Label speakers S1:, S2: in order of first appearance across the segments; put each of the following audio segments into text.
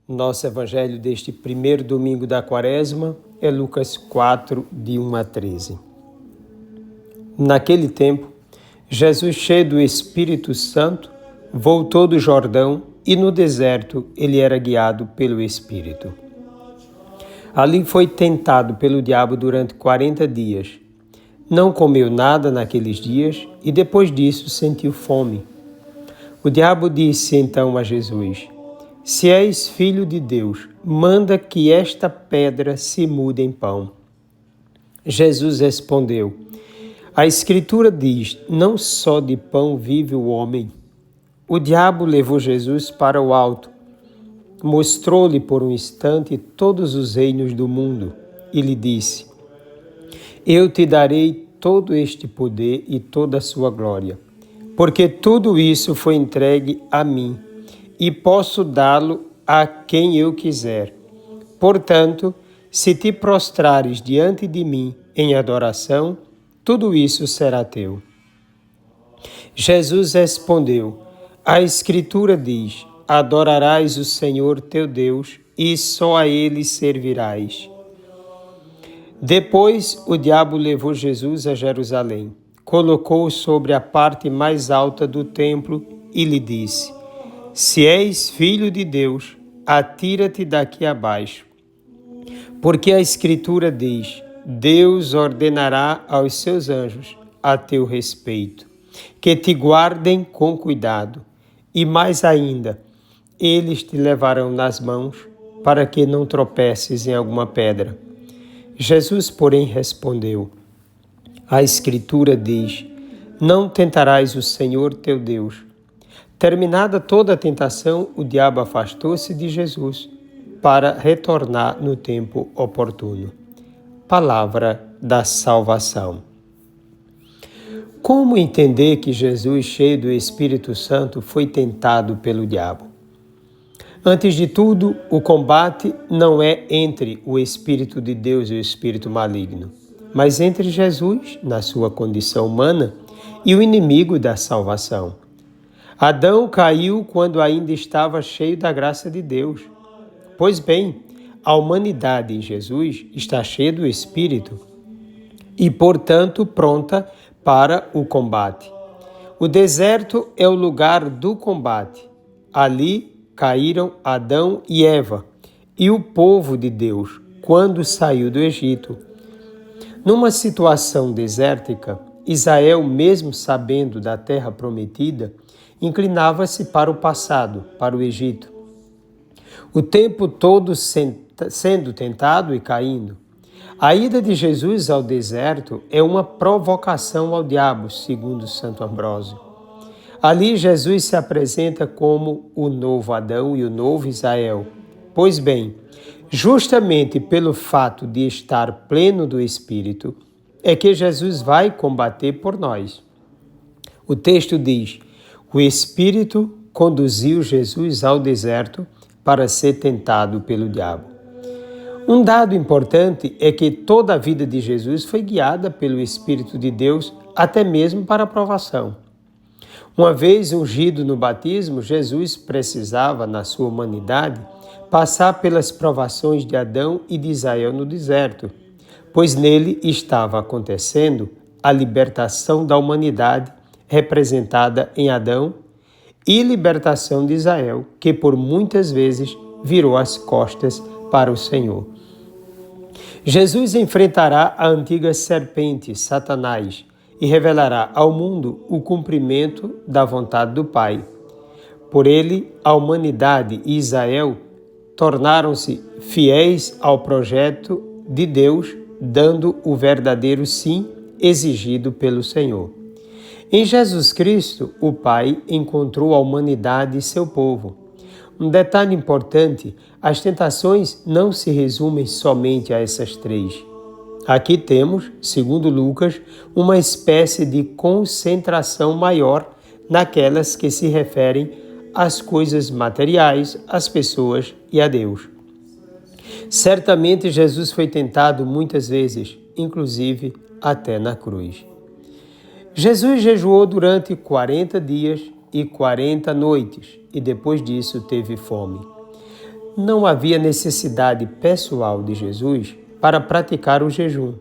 S1: Nosso evangelho deste primeiro domingo da Quaresma é Lucas 4, de 1 a 13. Naquele tempo, Jesus, cheio do Espírito Santo, voltou do Jordão e no deserto ele era guiado pelo Espírito. Ali foi tentado pelo diabo durante 40 dias. Não comeu nada naqueles dias e depois disso sentiu fome. O diabo disse então a Jesus: Se és filho de Deus, manda que esta pedra se mude em pão. Jesus respondeu: A Escritura diz, não só de pão vive o homem. O diabo levou Jesus para o alto, mostrou-lhe por um instante todos os reinos do mundo e lhe disse: Eu te darei todo este poder e toda a sua glória, porque tudo isso foi entregue a mim e posso dá-lo a quem eu quiser. Portanto, se te prostrares diante de mim em adoração, tudo isso será teu. Jesus respondeu: A Escritura diz, adorarás o Senhor teu Deus e só a Ele servirás. Depois o diabo levou Jesus a Jerusalém, colocou-o sobre a parte mais alta do templo e lhe disse: Se és filho de Deus, atira-te daqui abaixo. Porque a Escritura diz, Deus ordenará aos seus anjos a teu respeito, que te guardem com cuidado, e mais ainda, eles te levarão nas mãos, para que não tropeces em alguma pedra. Jesus, porém, respondeu: A Escritura diz, não tentarás o Senhor teu Deus. Terminada toda a tentação, o diabo afastou-se de Jesus para retornar no tempo oportuno. Palavra da salvação. Como entender que Jesus, cheio do Espírito Santo, foi tentado pelo diabo? Antes de tudo, o combate não é entre o Espírito de Deus e o Espírito maligno, mas entre Jesus, na sua condição humana, e o inimigo da salvação. Adão caiu quando ainda estava cheio da graça de Deus. Pois bem, a humanidade em Jesus está cheia do Espírito e, portanto, pronta para o combate. O deserto é o lugar do combate. Ali caíram Adão e Eva e o povo de Deus quando saiu do Egito. Numa situação desértica, Israel, mesmo sabendo da terra prometida, inclinava-se para o passado, para o Egito. O tempo todo sendo tentado e caindo. A ida de Jesus ao deserto é uma provocação ao diabo, segundo Santo Ambrósio. Ali Jesus se apresenta como o novo Adão e o novo Israel. Pois bem, justamente pelo fato de estar pleno do Espírito, é que Jesus vai combater por nós. O texto diz: O Espírito conduziu Jesus ao deserto para ser tentado pelo diabo. Um dado importante é que toda a vida de Jesus foi guiada pelo Espírito de Deus, até mesmo para a provação. Uma vez ungido no batismo, Jesus precisava, na sua humanidade, passar pelas provações de Adão e de Israel no deserto, pois nele estava acontecendo a libertação da humanidade representada em Adão e libertação de Israel, que por muitas vezes virou as costas para o Senhor. Jesus enfrentará a antiga serpente, Satanás, e revelará ao mundo o cumprimento da vontade do Pai. Por ele, a humanidade e Israel tornaram-se fiéis ao projeto de Deus, dando o verdadeiro sim exigido pelo Senhor. Em Jesus Cristo, o Pai encontrou a humanidade e seu povo. Um detalhe importante, as tentações não se resumem somente a essas três. Aqui temos, segundo Lucas, uma espécie de concentração maior naquelas que se referem às coisas materiais, às pessoas e a Deus. Certamente Jesus foi tentado muitas vezes, inclusive até na cruz. Jesus jejuou durante 40 dias e 40 noites e depois disso teve fome. não havia necessidade pessoal de Jesus para praticar o jejum,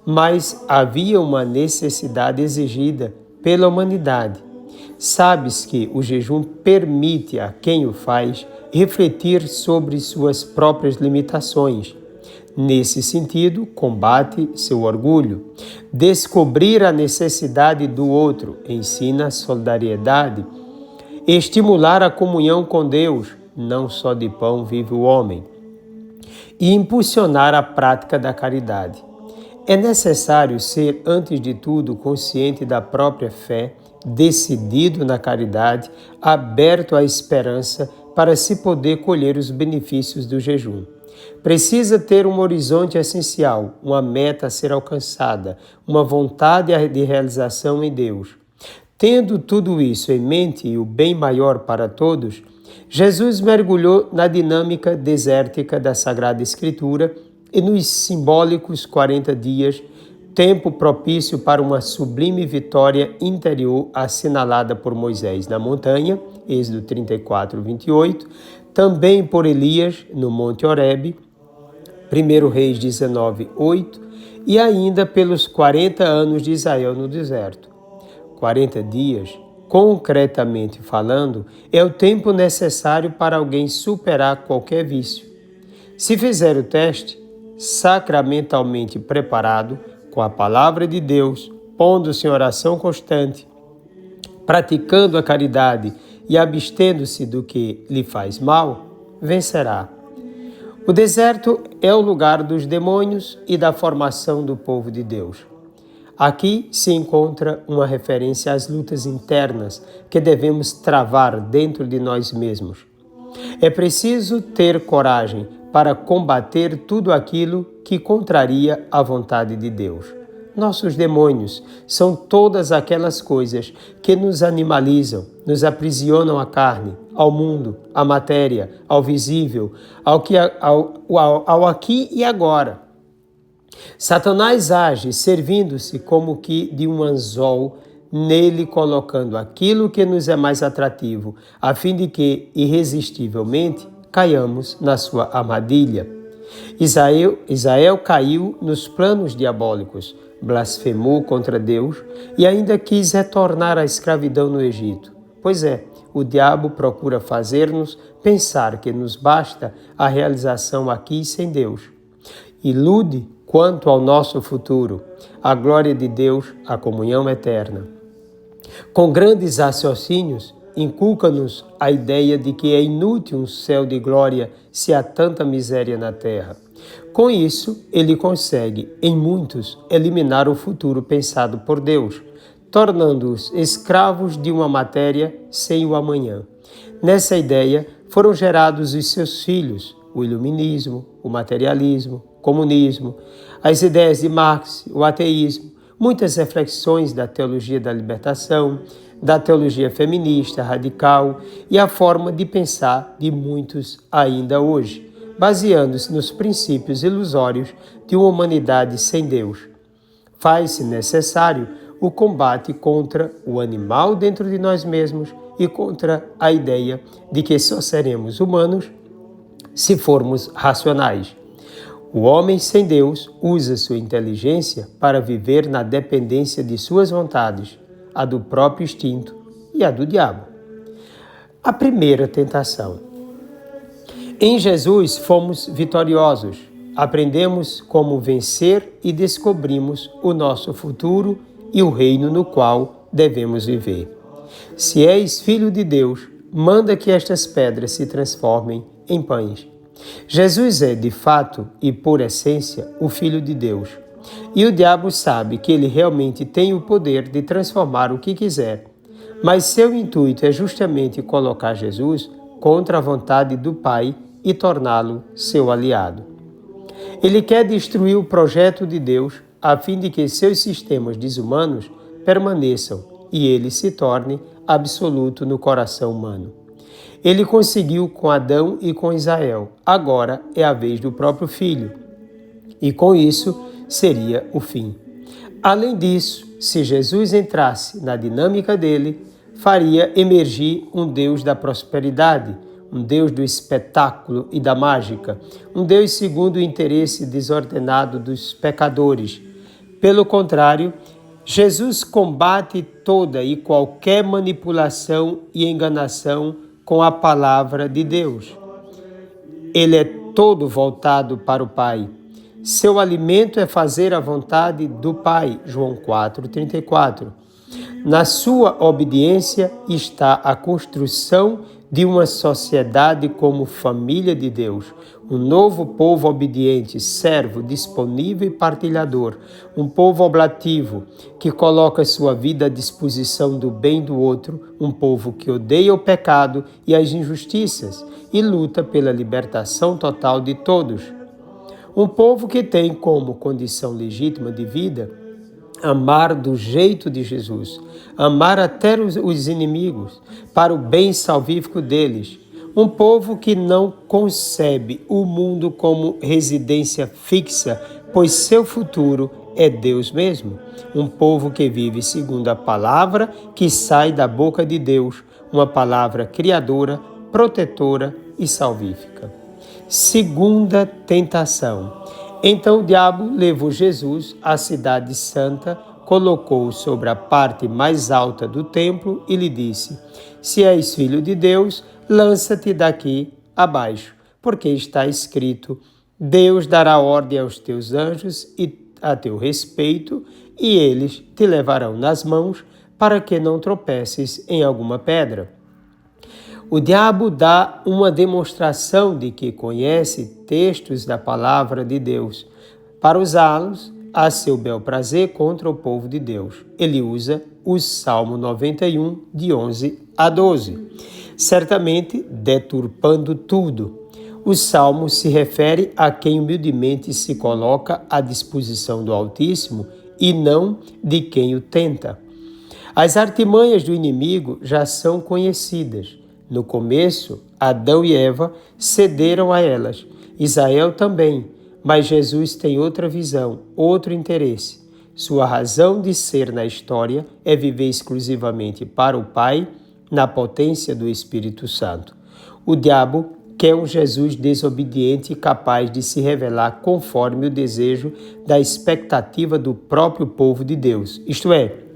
S1: mas havia uma necessidade exigida pela humanidade. Sabes que o jejum permite a quem o faz refletir sobre suas próprias limitações. Nesse sentido, combate seu orgulho. Descobrir a necessidade do outro ensina a solidariedade. Estimular a comunhão com Deus, não só de pão vive o homem. E impulsionar a prática da caridade. É necessário ser, antes de tudo, consciente da própria fé, decidido na caridade, aberto à esperança para se poder colher os benefícios do jejum. Precisa ter um horizonte essencial, uma meta a ser alcançada, uma vontade de realização em Deus. Tendo tudo isso em mente e o bem maior para todos, Jesus mergulhou na dinâmica desértica da Sagrada Escritura e nos simbólicos 40 dias, tempo propício para uma sublime vitória interior assinalada por Moisés na montanha, Êxodo 34, 28, também por Elias no Monte Horebe, 1 Reis 19, 8, e ainda pelos 40 anos de Israel no deserto. 40 dias, concretamente falando, é o tempo necessário para alguém superar qualquer vício. Se fizer o teste, sacramentalmente preparado, com a palavra de Deus, pondo-se em oração constante, praticando a caridade e abstendo-se do que lhe faz mal, vencerá. O deserto é o lugar dos demônios e da formação do povo de Deus. Aqui se encontra uma referência às lutas internas que devemos travar dentro de nós mesmos. É preciso ter coragem para combater tudo aquilo que contraria a vontade de Deus. Nossos demônios são todas aquelas coisas que nos animalizam, nos aprisionam à carne, ao mundo, à matéria, ao visível, ao aqui e agora. Satanás age servindo-se como que de um anzol, nele colocando aquilo que nos é mais atrativo, a fim de que, irresistivelmente, caiamos na sua armadilha. Israel caiu nos planos diabólicos, blasfemou contra Deus e ainda quis retornar à escravidão no Egito. Pois é, o diabo procura fazer-nos pensar que nos basta a realização aqui sem Deus. Ilude quanto ao nosso futuro, a glória de Deus, a comunhão eterna. Com grandes raciocínios, inculca-nos a ideia de que é inútil um céu de glória se há tanta miséria na terra. Com isso, ele consegue, em muitos, eliminar o futuro pensado por Deus, tornando-os escravos de uma matéria sem o amanhã. Nessa ideia foram gerados os seus filhos, o iluminismo, o materialismo, o comunismo, as ideias de Marx, o ateísmo, muitas reflexões da teologia da libertação, da teologia feminista radical e a forma de pensar de muitos ainda hoje, baseando-se nos princípios ilusórios de uma humanidade sem Deus. Faz-se necessário o combate contra o animal dentro de nós mesmos e contra a ideia de que só seremos humanos se formos racionais. O homem sem Deus usa sua inteligência para viver na dependência de suas vontades, a do próprio instinto e a do diabo. A primeira tentação. Em Jesus fomos vitoriosos, aprendemos como vencer e descobrimos o nosso futuro e o reino no qual devemos viver. Se és filho de Deus, manda que estas pedras se transformem em pães. Jesus é, de fato e por essência, o Filho de Deus. E o diabo sabe que ele realmente tem o poder de transformar o que quiser. Mas seu intuito é justamente colocar Jesus contra a vontade do Pai e torná-lo seu aliado. Ele quer destruir o projeto de Deus a fim de que seus sistemas desumanos permaneçam e ele se torne absoluto no coração humano. Ele conseguiu com Adão e com Israel. Agora é a vez do próprio Filho. E com isso seria o fim. Além disso, se Jesus entrasse na dinâmica dele, faria emergir um Deus da prosperidade, um Deus do espetáculo e da mágica, um Deus segundo o interesse desordenado dos pecadores. Pelo contrário, Jesus combate toda e qualquer manipulação e enganação com a palavra de Deus. Ele é todo voltado para o Pai. Seu alimento é fazer a vontade do Pai. João 4,34. Na sua obediência está a construção de uma sociedade como família de Deus, um novo povo obediente, servo, disponível e partilhador, um povo oblativo que coloca sua vida à disposição do bem do outro, um povo que odeia o pecado e as injustiças e luta pela libertação total de todos. Um povo que tem como condição legítima de vida amar do jeito de Jesus, amar até os inimigos, para o bem salvífico deles. Um povo que não concebe o mundo como residência fixa, pois seu futuro é Deus mesmo. Um povo que vive segundo a palavra que sai da boca de Deus, uma palavra criadora, protetora e salvífica. Segunda tentação. Então o diabo levou Jesus à cidade santa, colocou-o sobre a parte mais alta do templo e lhe disse: Se és filho de Deus, lança-te daqui abaixo, porque está escrito: Deus dará ordem aos teus anjos a teu respeito, e eles te levarão nas mãos, para que não tropeces em alguma pedra. O diabo dá uma demonstração de que conhece textos da palavra de Deus para usá-los a seu bel prazer contra o povo de Deus. Ele usa o Salmo 91, de 11 a 12, certamente deturpando tudo. O Salmo se refere a quem humildemente se coloca à disposição do Altíssimo e não de quem o tenta. As artimanhas do inimigo já são conhecidas. No começo, Adão e Eva cederam a elas, Israel também, mas Jesus tem outra visão, outro interesse. Sua razão de ser na história é viver exclusivamente para o Pai, na potência do Espírito Santo. O diabo quer um Jesus desobediente e capaz de se revelar conforme o desejo da expectativa do próprio povo de Deus, isto é,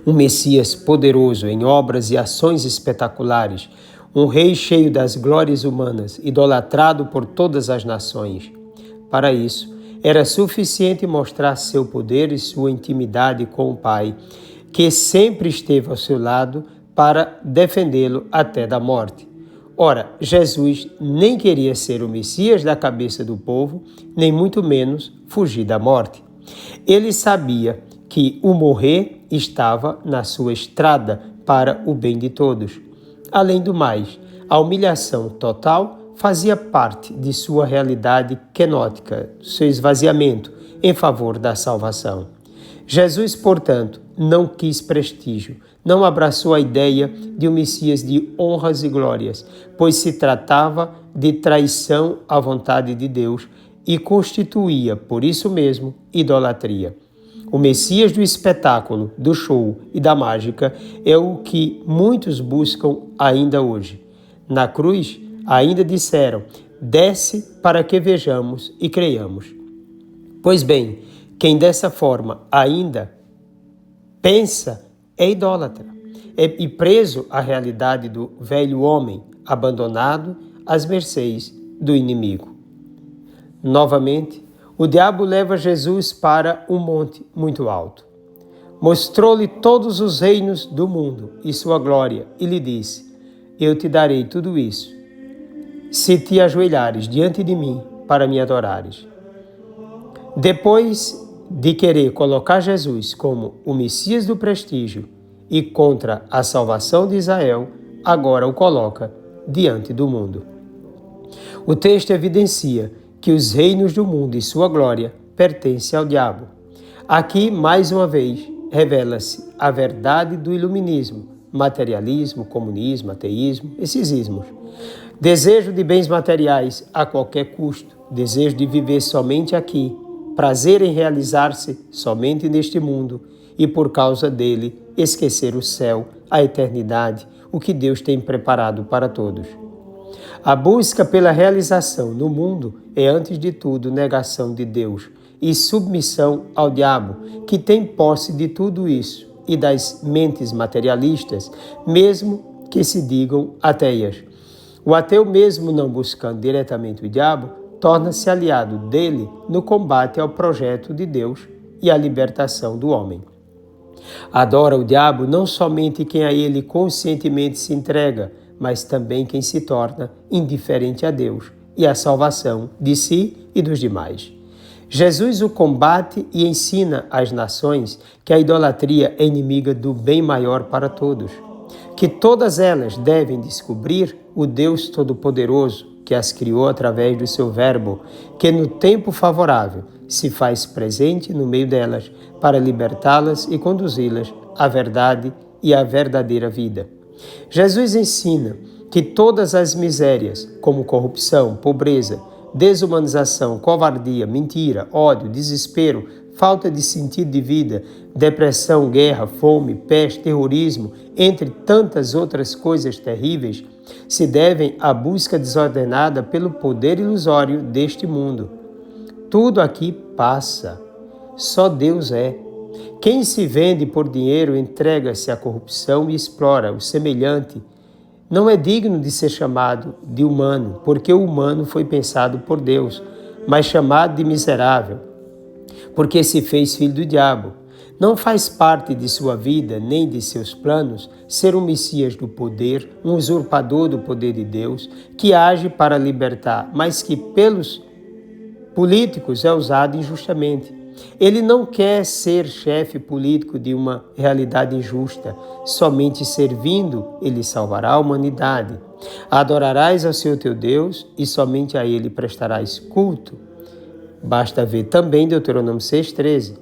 S1: um Messias poderoso em obras e ações espetaculares, um rei cheio das glórias humanas, idolatrado por todas as nações. Para isso, era suficiente mostrar seu poder e sua intimidade com o Pai, que sempre esteve ao seu lado para defendê-lo até da morte. Ora, Jesus nem queria ser o Messias da cabeça do povo, nem muito menos fugir da morte. Ele sabia que o morrer estava na sua estrada para o bem de todos. Além do mais, a humilhação total fazia parte de sua realidade kenótica, seu esvaziamento em favor da salvação. Jesus, portanto, não quis prestígio, não abraçou a ideia de um Messias de honras e glórias, pois se tratava de traição à vontade de Deus e constituía, por isso mesmo, idolatria. O Messias do espetáculo, do show e da mágica é o que muitos buscam ainda hoje. Na cruz, ainda disseram: desce para que vejamos e creiamos. Pois bem, quem dessa forma ainda pensa é idólatra, e preso à realidade do velho homem, abandonado às mercês do inimigo. Novamente, o diabo leva Jesus para um monte muito alto. Mostrou-lhe todos os reinos do mundo e sua glória, e lhe disse: Eu te darei tudo isso, se te ajoelhares diante de mim para me adorares. Depois de querer colocar Jesus como o Messias do prestígio e contra a salvação de Israel, agora o coloca diante do mundo. O texto evidencia que os reinos do mundo e sua glória pertencem ao diabo. Aqui, mais uma vez, revela-se a verdade do iluminismo, materialismo, comunismo, ateísmo, esses ismos. Desejo de bens materiais a qualquer custo, desejo de viver somente aqui, prazer em realizar-se somente neste mundo e, por causa dele, esquecer o céu, a eternidade, o que Deus tem preparado para todos. A busca pela realização no mundo é, antes de tudo, negação de Deus e submissão ao diabo, que tem posse de tudo isso e das mentes materialistas, mesmo que se digam ateias. O ateu, mesmo não buscando diretamente o diabo, torna-se aliado dele no combate ao projeto de Deus e à libertação do homem. Adora o diabo não somente quem a ele conscientemente se entrega, mas também quem se torna indiferente a Deus e à salvação de si e dos demais. Jesus o combate e ensina às nações que a idolatria é inimiga do bem maior para todos, que todas elas devem descobrir o Deus Todo-Poderoso que as criou através do seu Verbo, que no tempo favorável se faz presente no meio delas para libertá-las e conduzi-las à verdade e à verdadeira vida. Jesus ensina que todas as misérias, como corrupção, pobreza, desumanização, covardia, mentira, ódio, desespero, falta de sentido de vida, depressão, guerra, fome, peste, terrorismo, entre tantas outras coisas terríveis, se devem à busca desordenada pelo poder ilusório deste mundo. Tudo aqui passa. Só Deus é. Quem se vende por dinheiro entrega-se à corrupção e explora o semelhante. Não é digno de ser chamado de humano, porque o humano foi pensado por Deus, mas chamado de miserável, porque se fez filho do diabo. Não faz parte de sua vida, nem de seus planos, ser um Messias do poder, um usurpador do poder de Deus, que age para libertar, mas que pelos políticos é usado injustamente. Ele não quer ser chefe político de uma realidade injusta. Somente servindo, ele salvará a humanidade. Adorarás ao Senhor teu Deus e somente a ele prestarás culto. Basta ver também Deuteronômio 6,13.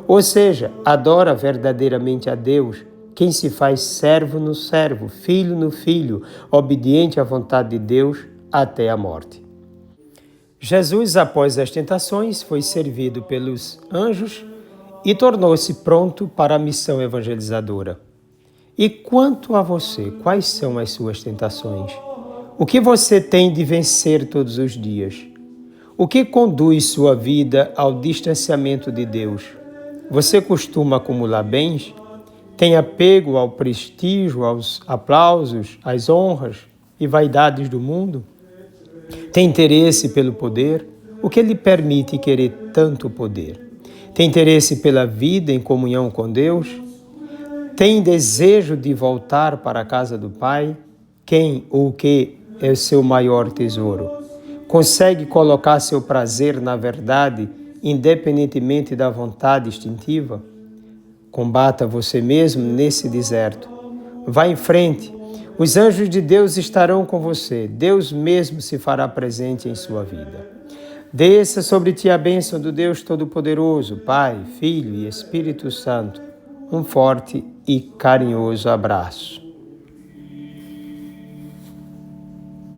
S1: Ou seja, adora verdadeiramente a Deus quem se faz servo no servo, filho no filho, obediente à vontade de Deus até a morte. Jesus, após as tentações, foi servido pelos anjos e tornou-se pronto para a missão evangelizadora. E quanto a você, quais são as suas tentações? O que você tem de vencer todos os dias? O que conduz sua vida ao distanciamento de Deus? Você costuma acumular bens? Tem apego ao prestígio, aos aplausos, às honras e vaidades do mundo? Tem interesse pelo poder? O que lhe permite querer tanto poder? Tem interesse pela vida em comunhão com Deus? Tem desejo de voltar para a casa do Pai? Quem ou o que é o seu maior tesouro? Consegue colocar seu prazer na verdade, independentemente da vontade instintiva? Combata você mesmo nesse deserto. Vá em frente. Os anjos de Deus estarão com você. Deus mesmo se fará presente em sua vida. Desça sobre ti a bênção do Deus Todo-Poderoso, Pai, Filho e Espírito Santo. Um forte e carinhoso abraço.